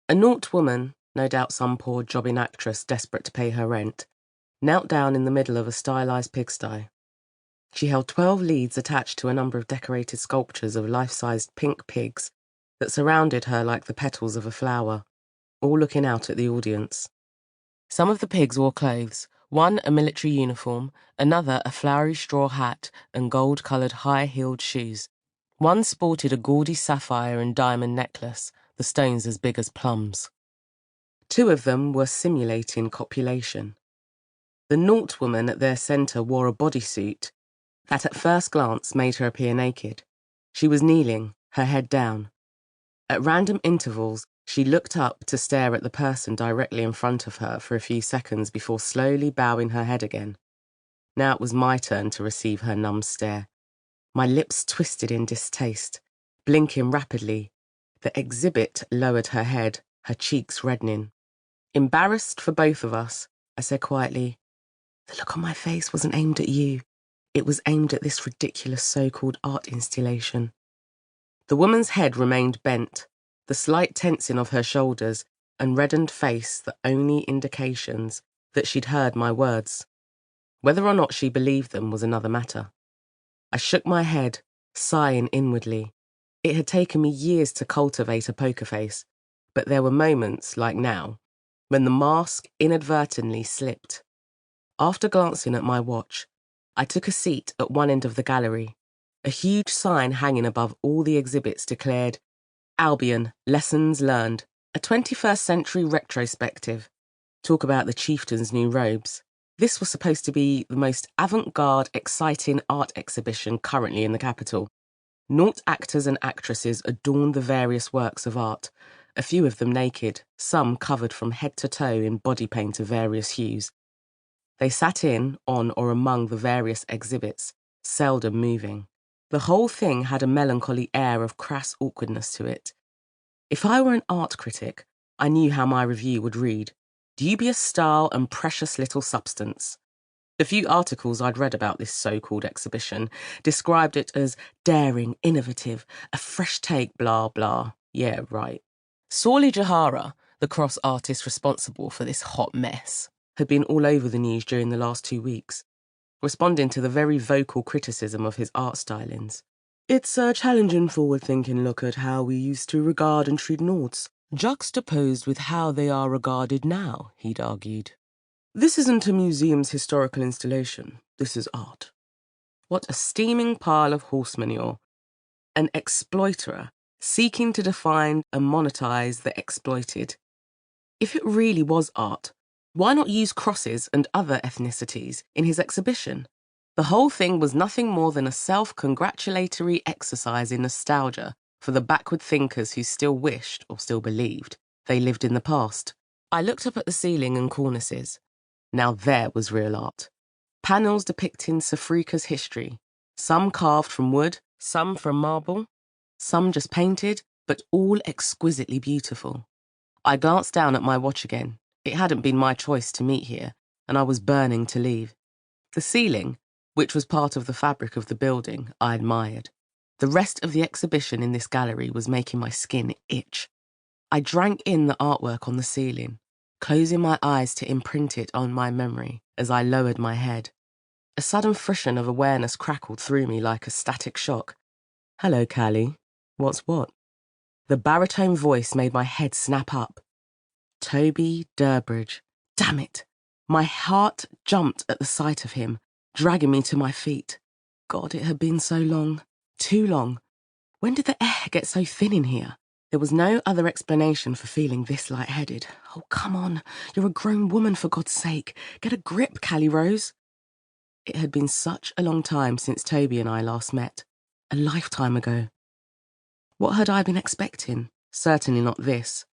A nought woman, no doubt some poor jobbing actress desperate to pay her rent, knelt down in the middle of a stylised pigsty. She held 12 leads attached to a number of decorated sculptures of life-sized pink pigs that surrounded her like the petals of a flower, all looking out at the audience. Some of the pigs wore clothes, one a military uniform, another a flowery straw hat and gold-coloured high-heeled shoes. One sported a gaudy sapphire and diamond necklace, the stones as big as plums. 2 of them were simulating copulation. The nought woman at their centre wore a bodysuit that at first glance made her appear naked. She was kneeling, her head down. At random intervals, she looked up to stare at the person directly in front of her for a few seconds before slowly bowing her head again. Now it was my turn to receive her numb stare. My lips twisted in distaste, blinking rapidly. The exhibit lowered her head, her cheeks reddening. Embarrassed for both of us, I said quietly, "The look on my face wasn't aimed at you. It was aimed at this ridiculous so-called art installation." The woman's head remained bent, the slight tensing of her shoulders and reddened face the only indications that she'd heard my words. Whether or not she believed them was another matter. I shook my head, sighing inwardly. It had taken me years to cultivate a poker face, but there were moments, like now, when the mask inadvertently slipped. After glancing at my watch, I took a seat at one end of the gallery. A huge sign hanging above all the exhibits declared, "Albion, Lessons Learned, a 21st Century Retrospective. Talk about the chieftain's new robes." This was supposed to be the most avant-garde, exciting art exhibition currently in the capital. Nought actors and actresses adorned the various works of art, a few of them naked, some covered from head to toe in body paint of various hues. They sat in, on, or among the various exhibits, seldom moving. The whole thing had a melancholy air of crass awkwardness to it. If I were an art critic, I knew how my review would read. Dubious style and precious little substance. The few articles I'd read about this so-called exhibition described it as daring, innovative, a fresh take, blah, blah. Yeah, right. Sawley Jahara, the cross artist responsible for this hot mess, had been all over the news during the last 2 weeks, responding to the very vocal criticism of his art stylings. "It's a challenging, forward-thinking look at how we used to regard and treat noughts, juxtaposed with how they are regarded now," he'd argued. "This isn't a museum's historical installation. This is art." What a steaming pile of horse manure. An exploiter seeking to define and monetize the exploited. If it really was art, why not use crosses and other ethnicities in his exhibition? The whole thing was nothing more than a self-congratulatory exercise in nostalgia for the backward thinkers who still wished, or still believed, they lived in the past. I looked up at the ceiling and cornices. Now there was real art. Panels depicting Safrika's history, some carved from wood, some from marble, some just painted, but all exquisitely beautiful. I glanced down at my watch again. It hadn't been my choice to meet here, and I was burning to leave. The ceiling, which was part of the fabric of the building, I admired. The rest of the exhibition in this gallery was making my skin itch. I drank in the artwork on the ceiling, closing my eyes to imprint it on my memory as I lowered my head. A sudden frisson of awareness crackled through me like a static shock. "Hello, Callie. What's what?" The baritone voice made my head snap up. Toby Durbridge. Damn it! My heart jumped at the sight of him, dragging me to my feet. God, it had been so long. Too long. When did the air get so thin in here? There was no other explanation for feeling this lightheaded. Oh, come on. You're a grown woman, for God's sake. Get a grip, Callie Rose. It had been such a long time since Toby and I last met. A lifetime ago. What had I been expecting? Certainly not this.